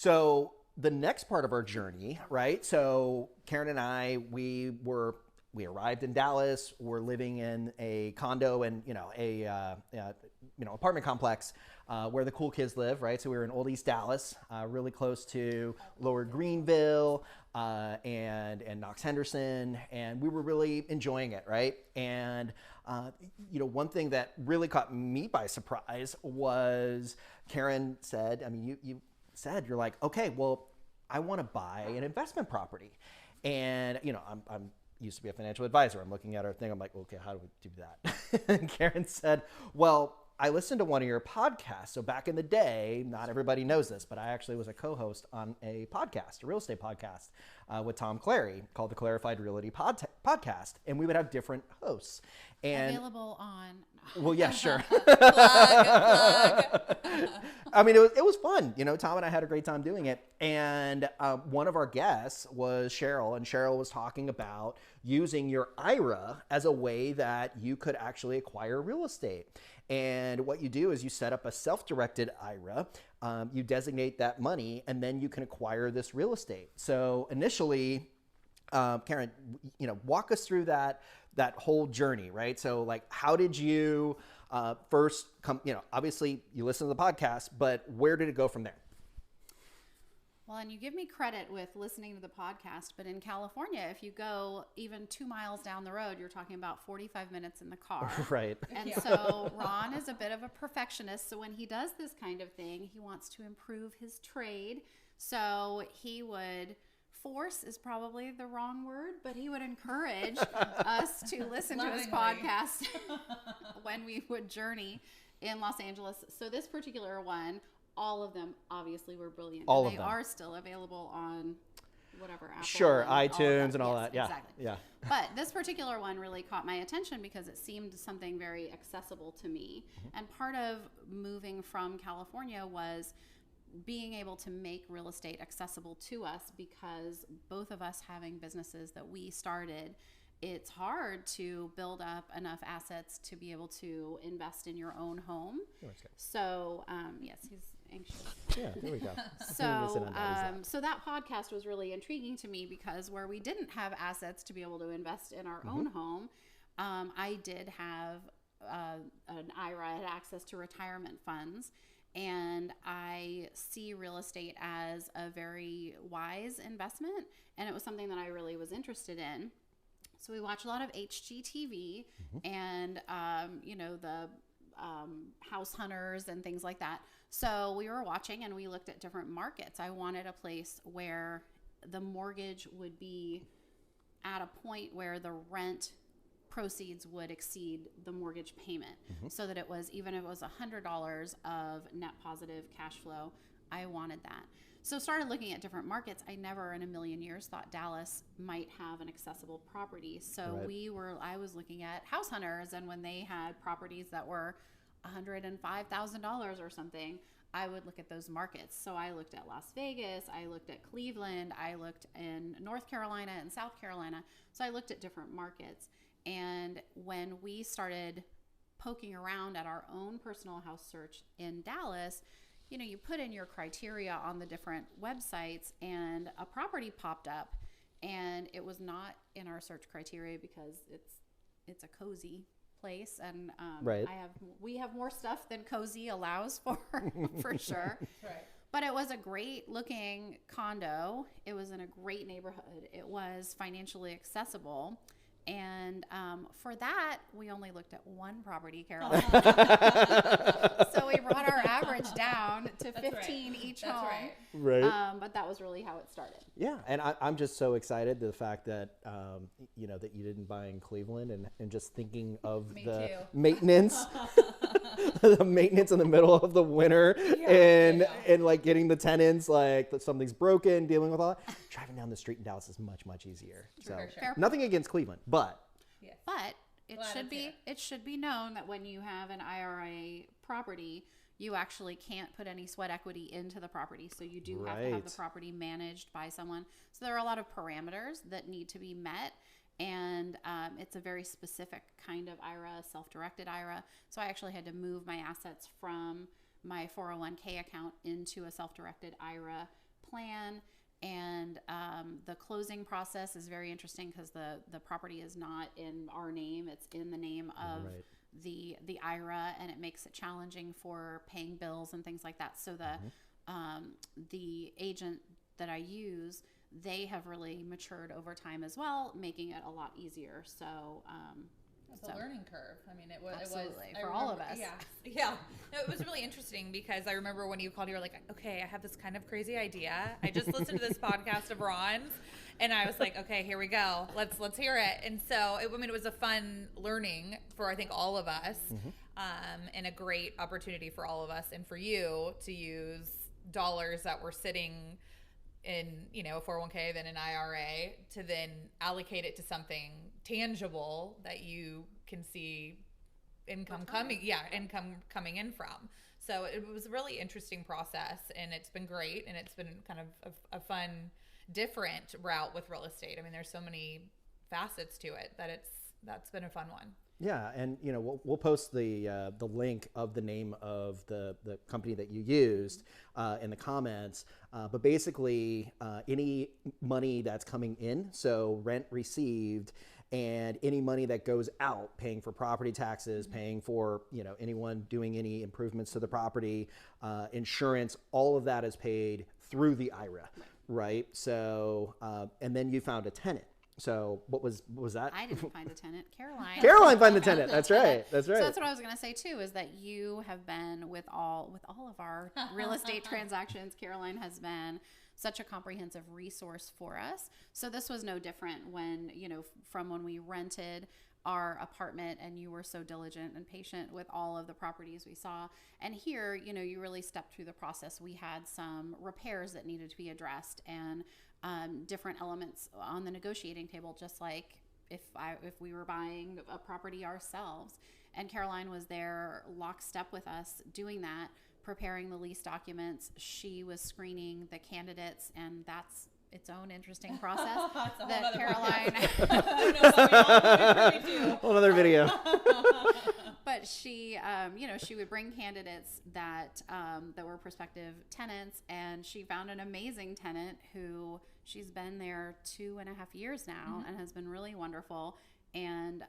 So the next part of our journey, right? So Karen and I, we arrived in Dallas. We're living in a condo and apartment complex where the cool kids live, right? So we were in Old East Dallas, really close to Lower Greenville and Knox Henderson, and we were really enjoying it, right? And one thing that really caught me by surprise was Karen said, I mean, you said, you're like, okay, well, I want to buy an investment property. And, I'm used to be a financial advisor. I'm looking at our thing. I'm like, okay, how do we do that? And Karen said, well, I listened to one of your podcasts. So back in the day, not everybody knows this, but I actually was a co-host on a podcast, a real estate podcast with Tom Clary called the Clarified Realty Podcast. And we would have different hosts. And available on. Well, yeah, sure. plug. I mean, it was fun. Tom and I had a great time doing it. And one of our guests was Cheryl, and Cheryl was talking about using your IRA as a way that you could actually acquire real estate. And what you do is you set up a self-directed IRA, you designate that money, and then you can acquire this real estate. So initially, Karen, walk us through that whole journey, right? So like, how did you first come, obviously you listen to the podcast, but where did it go from there? Well, and you give me credit with listening to the podcast, but in California, if you go even 2 miles down the road, you're talking about 45 minutes in the car. Right. And so Ron is a bit of a perfectionist. So when he does this kind of thing, he wants to improve his trade. So he would force is probably the wrong word, but he would encourage us to listen to his podcast when we would journey in Los Angeles. So this particular one, all of them obviously were brilliant. All and of they them are still available on whatever Apple. Sure, and iTunes and all yes, that. Yeah. Exactly. Yeah. But this particular one really caught my attention because it seemed something very accessible to me. Mm-hmm. And part of moving from California was being able to make real estate accessible to us, because both of us having businesses that we started, it's hard to build up enough assets to be able to invest in your own home. So, yes, he's anxious. Yeah, there we go. So that podcast was really intriguing to me because where we didn't have assets to be able to invest in our own home, I did have an IRA. I had access to retirement funds. And I see real estate as a very wise investment. And it was something that I really was interested in. So we watch a lot of HGTV and, the house hunters and things like that. So we were watching and we looked at different markets. I wanted a place where the mortgage would be at a point where the rent proceeds would exceed the mortgage payment, so that it was, even if it was $100 of net positive cash flow, I wanted that. So started looking at different markets. I never in a million years thought Dallas might have an accessible property. So I was looking at house hunters, and when they had properties that were $105,000 or something, I would look at those markets. So I looked at Las Vegas, I looked at Cleveland, I looked in North Carolina and South Carolina. So I looked at different markets. And when we started poking around at our own personal house search in Dallas, you put in your criteria on the different websites and a property popped up, and it was not in our search criteria because it's a cozy place, and we have more stuff than cozy allows for sure. Right. But it was a great looking condo. It was in a great neighborhood. It was financially accessible. And for that, we only looked at one property, Caroline. So we brought our average down to 15 each home. Right. But that was really how it started. Yeah, and I'm just so excited the fact that that you didn't buy in Cleveland, and just thinking of maintenance, the maintenance in the middle of the winter, and like getting the tenants, like that something's broken, dealing with all that. Driving down the street in Dallas is much easier. So nothing against Cleveland, but it should be known that when you have an IRA property, you actually can't put any sweat equity into the property. So you do have to have the property managed by someone. So there are a lot of parameters that need to be met. And it's a very specific kind of IRA, self-directed IRA. So I actually had to move my assets from my 401k account into a self-directed IRA plan. And the closing process is very interesting because the property is not in our name; it's in the name of the IRA, and it makes it challenging for paying bills and things like that. So the agent that I use, they have really matured over time as well, making it a lot easier. So it's a learning curve. I mean, it was for all of us. Yeah. No, it was really interesting because I remember when you called, you were like, okay, I have this kind of crazy idea. I just listened to this podcast of Ron's, and I was like, okay, here we go. Let's hear it. And so, it was a fun learning for, I think, all of us, and a great opportunity for all of us and for you to use dollars that were sitting in, a 401k, then an IRA, to then allocate it to something tangible that you can see income coming in from. So it was a really interesting process, and it's been great, and it's been kind of a fun, different route with real estate. I mean, there's so many facets to it that's been a fun one. Yeah, and we'll post the link of the name of the company that you used in the comments. But basically, any money that's coming in, so rent received, and any money that goes out, paying for property taxes, paying for anyone doing any improvements to the property, insurance, all of that is paid through the IRA, right? So, and then you found a tenant. So what was that? I didn't find a tenant. Caroline found the tenant. That's right. So that's what I was going to say too, is that you have been with all of our real estate transactions. Caroline has been such a comprehensive resource for us. So this was no different when, from when we rented our apartment, and you were so diligent and patient with all of the properties we saw. And here, you really stepped through the process. We had some repairs that needed to be addressed, and different elements on the negotiating table, just like if we were buying a property ourselves. And Caroline was there lockstep with us doing that, preparing the lease documents. She was screening the candidates, and that's its own interesting process that Caroline whole other video. But she she would bring candidates that were prospective tenants, and she found an amazing tenant who she's been there 2.5 years now, and has been really wonderful. And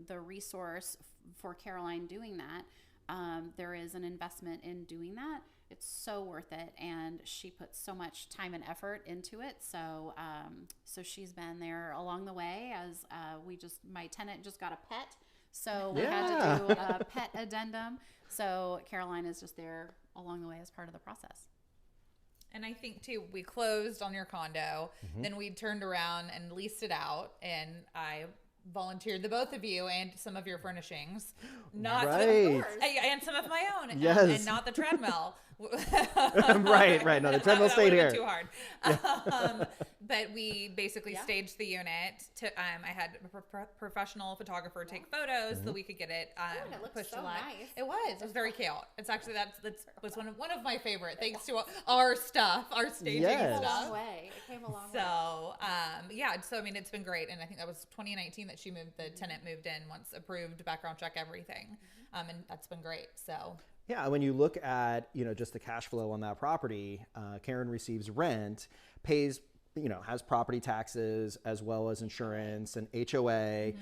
the resource for Caroline doing that, there is an investment in doing that. It's so worth it, and she puts so much time and effort into it. So she's been there along the way. As my tenant just got a pet, so we had to do a pet addendum. So Caroline is just there along the way as part of the process. And I think too, we closed on your condo, then we turned around and leased it out, and I volunteered the both of you and some of your furnishings, not right. And some of my own, yes. And not the treadmill. right. No, the treadmill stayed here. Too hard. Yeah. But we basically staged the unit. I had a professional photographer take photos so we could get it pushed to life. Nice. It was very cute. It's actually that was one of my favorite. Thanks to our stuff, our staging stuff. It came a long way. So I mean, it's been great, and I think that was 2019 that the tenant moved in once approved, background check, everything, and that's been great. So. Yeah, when you look at, just the cash flow on that property, Karen receives rent, pays, has property taxes as well as insurance and HOA,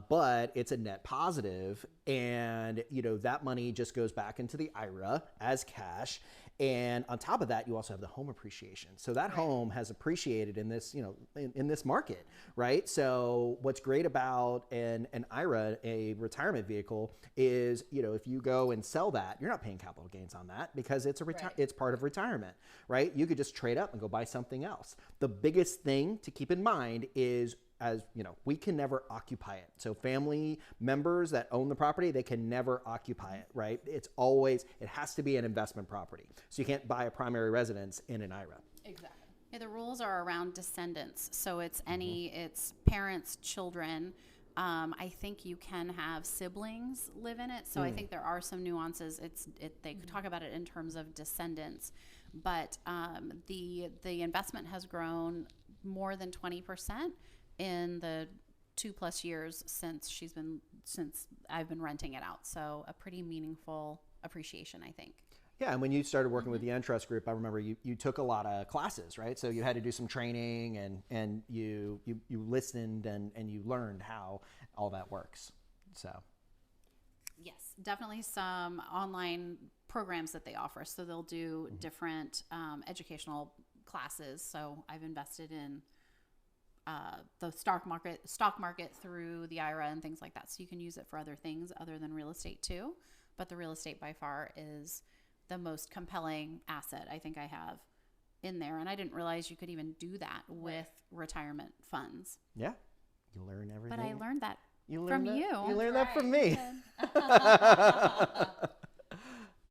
but it's a net positive, and, that money just goes back into the IRA as cash. And on top of that, you also have the home appreciation. So that home has appreciated in this, in this market, right? So what's great about an IRA, a retirement vehicle, is, if you go and sell that, you're not paying capital gains on that because it's it's part of retirement, right? You could just trade up and go buy something else. The biggest thing to keep in mind is, we can never occupy it. So family members that own the property, they can never occupy it, right? It has to be an investment property. So you can't buy a primary residence in an IRA. Exactly. Yeah, the rules are around descendants. So it's it's parents, children. I think you can have siblings live in it. So I think there are some nuances. They talk about it in terms of descendants, but the investment has grown more than 20% in the 2+ years since I've been renting it out. So a pretty meaningful appreciation, I think. Yeah, and when you started working with the Entrust Group, I remember you took a lot of classes, right? So you had to do some training, and you listened and you learned how all that works. So yes, definitely some online programs that they offer. So they'll do different educational classes. So I've invested in the stock market through the IRA and things like that. So you can use it for other things other than real estate too. But the real estate by far is the most compelling asset I think I have in there. And I didn't realize you could even do that with retirement funds. yeah, you learn everything. But I learned that You from learned that? you. You learned that from me.